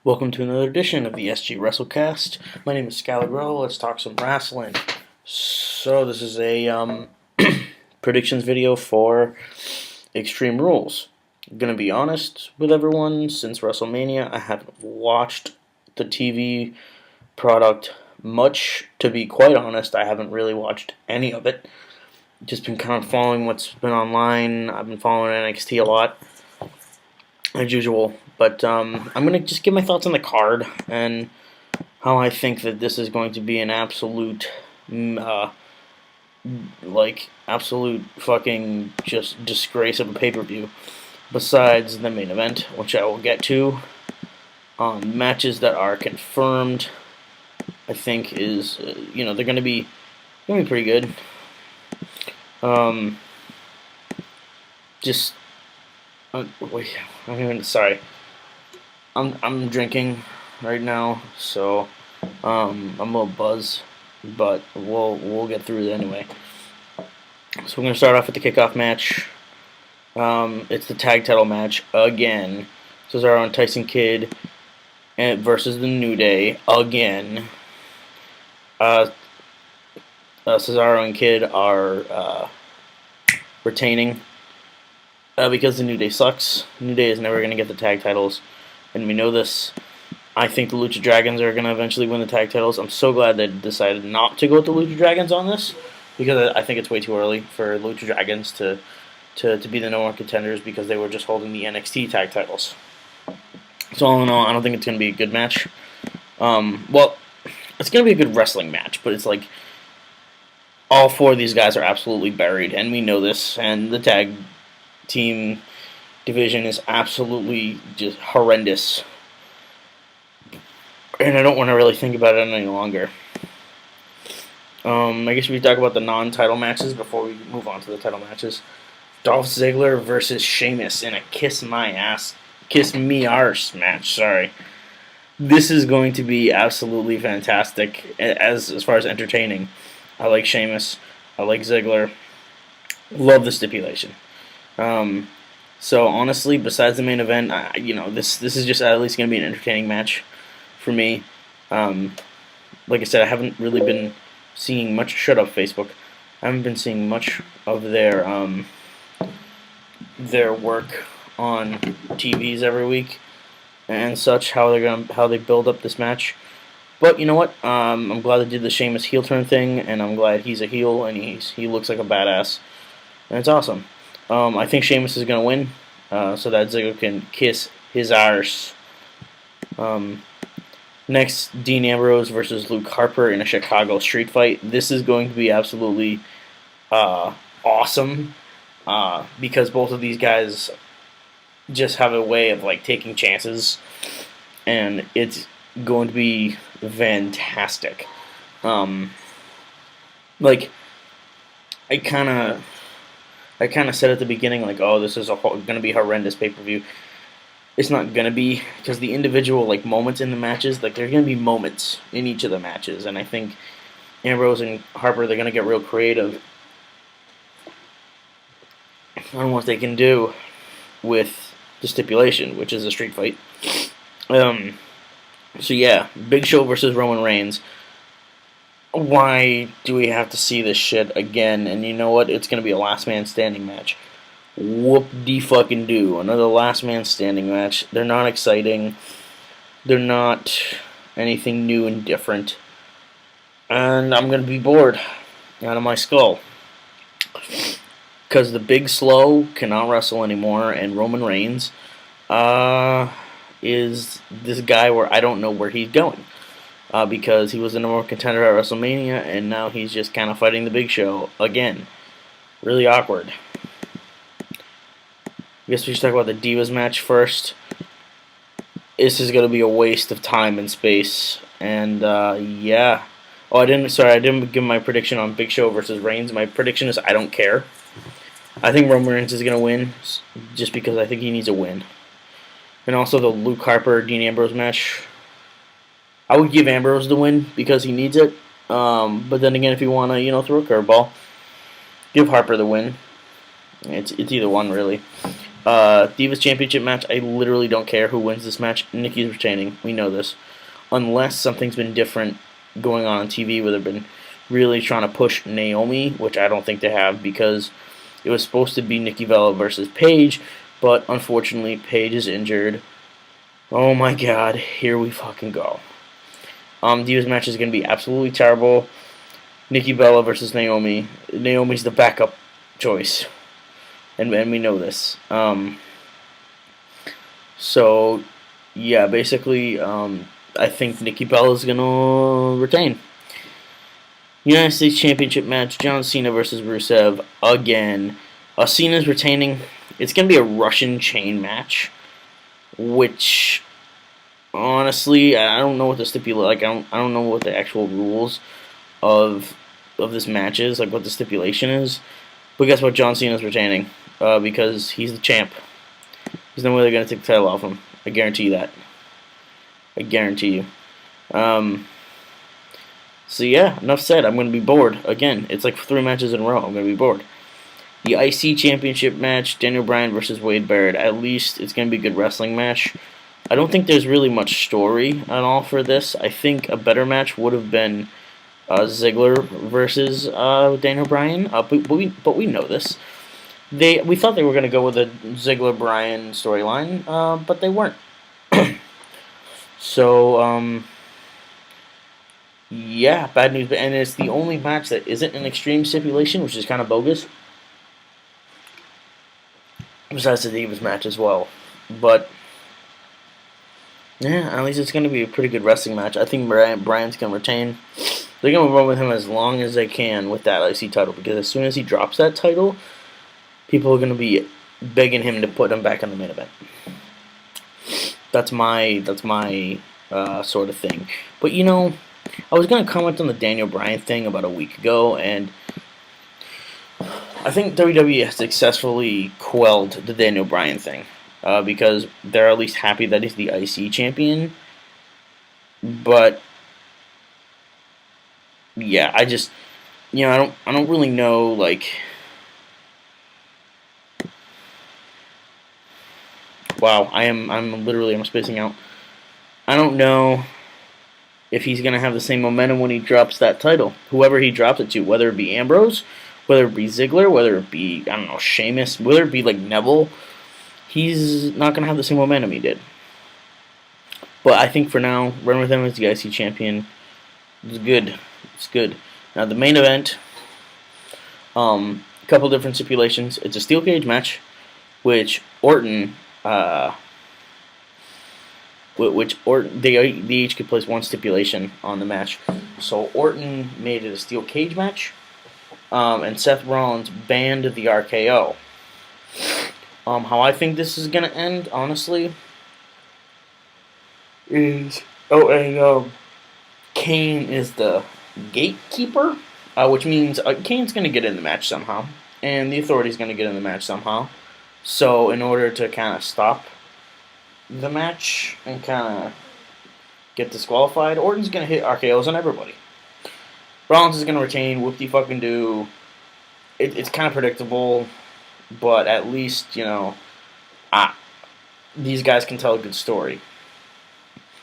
Welcome to another edition of the SG WrestleCast. My name is Scalagrell. Let's talk some wrestling. So this is a predictions video for Extreme Rules. I'm gonna be honest with everyone. Since WrestleMania, I haven't watched the TV product much. To be quite honest, I haven't really watched any of it. Just been kind of following what's been online. I've been following NXT a lot, as usual. But I'm going to just give my thoughts on the card and how I think that this is going to be an absolute, absolute fucking just disgrace of a pay-per-view. Besides the main event, which I will get to. Matches that are confirmed, I think is, they're going to be pretty good. Sorry. I'm drinking right now, so I'm a little buzzed, but we'll get through it anyway. So we're gonna start off with the kickoff match. It's the tag title match again. Cesaro and Tyson Kidd versus the New Day again. Cesaro and Kidd are retaining because the New Day sucks. New Day is never gonna get the tag titles. And we know this. I think the Lucha Dragons are going to eventually win the tag titles. I'm so glad they decided not to go with the Lucha Dragons on this, because I think it's way too early for Lucha Dragons to be the #1 contenders, because they were just holding the NXT tag titles. So all in all, I don't think it's going to be a good match. It's going to be a good wrestling match, but it's like all four of these guys are absolutely buried, and we know this, and the tag team division is absolutely just horrendous, and I don't want to really think about it any longer. I guess we talk about the non-title matches before we move on to the title matches. Dolph Ziggler versus Sheamus in a kiss me arse match. Sorry, this is going to be absolutely fantastic as far as entertaining. I like Sheamus. I like Ziggler. Love the stipulation. So honestly, besides the main event, this is just at least going to be an entertaining match for me. Like I said, I haven't really been seeing much. Shut up, Facebook. I haven't been seeing much of their work on TVs every week and such. How they build up this match. But you know what? I'm glad they did the Sheamus heel turn thing, and I'm glad he's a heel and he looks like a badass, and it's awesome. I think Sheamus is going to win, so that Ziggler can kiss his arse. Next, Dean Ambrose versus Luke Harper in a Chicago street fight. This is going to be absolutely awesome, because both of these guys just have a way of taking chances, and it's going to be fantastic. I kind of said at the beginning, oh, this is going to be a horrendous pay-per-view. It's not going to be, because the individual moments in the matches, there are going to be moments in each of the matches, and I think Ambrose and Harper, they're going to get real creative on what they can do with the stipulation, which is a street fight. So yeah, Big Show versus Roman Reigns. Why do we have to see this shit again? And you know what? It's going to be a last man standing match. Whoop-de-fucking-do. Another last man standing match. They're not exciting. They're not anything new and different. And I'm going to be bored out of my skull. Because the Big Slow cannot wrestle anymore, and Roman Reigns is this guy where I don't know where he's going. Because he was the #1 contender at WrestleMania, and now he's just kind of fighting the Big Show again. Really awkward. I guess we should talk about the Divas match first. This is going to be a waste of time and space, and yeah. Oh, I didn't give my prediction on Big Show versus Reigns. My prediction is I don't care. I think Roman Reigns is going to win, just because I think he needs a win. And also the Luke Harper Dean Ambrose match. I would give Ambrose the win because he needs it. But then again, if you want to, throw a curveball, give Harper the win. It's either one, really. Divas Championship match, I literally don't care who wins this match. Nikki's retaining. We know this. Unless something's been different going on TV where they've been really trying to push Naomi, which I don't think they have, because it was supposed to be Nikki Bella versus Paige, but unfortunately Paige is injured. Oh my god, here we fucking go. Divas match is going to be absolutely terrible. Nikki Bella versus Naomi. Naomi's the backup choice. And we know this. So, yeah, basically, I think Nikki Bella is going to retain. United States Championship match, John Cena versus Rusev again. Cena's retaining. It's going to be a Russian chain match, which, honestly, I don't know what the stipulate. Like, I don't know what the actual rules of this match is, like what the stipulation is. But guess what? John Cena's retaining because he's the champ. There's no way they're going to take the title off him. I guarantee you that. I guarantee you. So yeah, enough said. I'm going to be bored. Again, it's like 3 matches in a row. I'm going to be bored. The IC Championship match, Daniel Bryan versus Wade Barrett. At least it's going to be a good wrestling match. I don't think there's really much story at all for this. I think a better match would have been Ziggler versus Daniel Bryan. But we know this. We thought they were going to go with a Ziggler-Bryan storyline, but they weren't. So, yeah, bad news. And it's the only match that isn't an extreme stipulation, which is kind of bogus. Besides the Divas match as well. But, yeah, at least it's going to be a pretty good wrestling match. I think Bryan's going to retain. They're going to run with him as long as they can with that IC title, because as soon as he drops that title, people are going to be begging him to put him back in the main event. That's my sort of thing. But, you know, I was going to comment on the Daniel Bryan thing about a week ago, and I think WWE has successfully quelled the Daniel Bryan thing because they're at least happy that he's the IC champion. But yeah, I just, you know, I don't really know, like, wow, I'm spacing out. I don't know if he's going to have the same momentum when he drops that title. Whoever he drops it to, whether it be Ambrose, whether it be Ziggler, whether it be, I don't know, Sheamus, whether it be like Neville, he's not going to have the same momentum he did. But I think for now, run with him as the IC champion. It's good. It's good. Now the main event, a couple different stipulations. It's a steel cage match, which Orton, they each could place one stipulation on the match. So Orton made it a steel cage match, and Seth Rollins banned the RKO. How I think this is gonna end, honestly, is Kane is the gatekeeper, which means Kane's gonna get in the match somehow, and the Authority's gonna get in the match somehow. So in order to kind of stop the match and kind of get disqualified, Orton's gonna hit RKO's on everybody. Rollins is gonna retain. Whoop-de-fucking-do. It's kind of predictable, but at least, you know, these guys can tell a good story.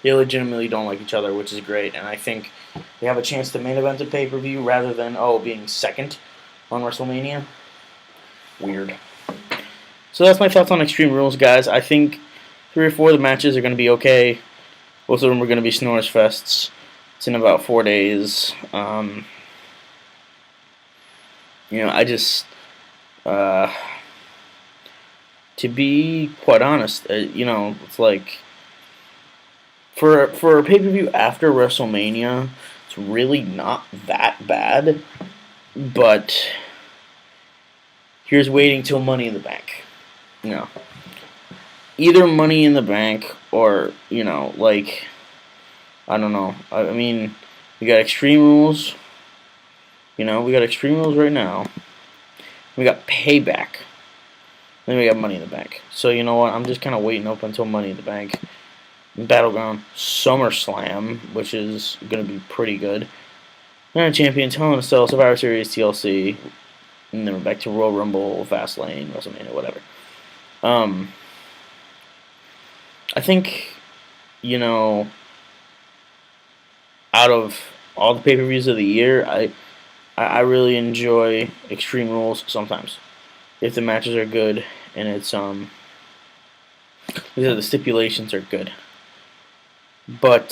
They legitimately don't like each other, which is great, and I think they have a chance to main event a pay-per-view rather than, being second on WrestleMania. Weird. So that's my thoughts on Extreme Rules, guys. I think 3 or 4 of the matches are going to be okay. Most of them are going to be snores fests. It's in about 4 days. You know, I just, to be quite honest, you know, it's like, for a pay-per-view after WrestleMania, it's really not that bad. But here's waiting till Money in the Bank. You know, either Money in the Bank or, you know, like, I don't know. I mean, we got Extreme Rules. You know, we got Extreme Rules right now. We got Payback. Then we got Money in the Bank. So, you know what? I'm just kind of waiting up until Money in the Bank. Battleground, SummerSlam, which is going to be pretty good. Then Champions, Hell in a Cell, Survivor Series, TLC. And then we're back to Royal Rumble, Fastlane, WrestleMania, whatever. Um, I think, you know, out of all the pay-per-views of the year, I really enjoy Extreme Rules sometimes. If the matches are good and it's the stipulations are good. But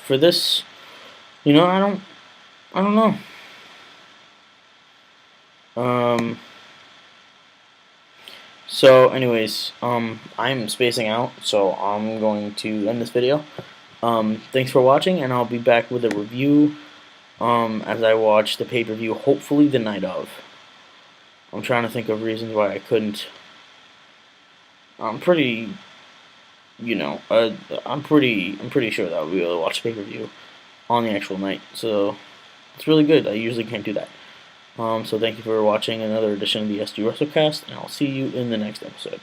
for this, I don't know. Um, so anyways, I'm spacing out, so I'm going to end this video. Thanks for watching, and I'll be back with a review as I watch the pay-per-view, hopefully the night of. I'm trying to think of reasons why I couldn't. I'm pretty, I'm pretty sure that I'll be able to watch the pay-per-view on the actual night. So it's really good. I usually can't do that. So thank you for watching another edition of the SG WrestleCast, and I'll see you in the next episode.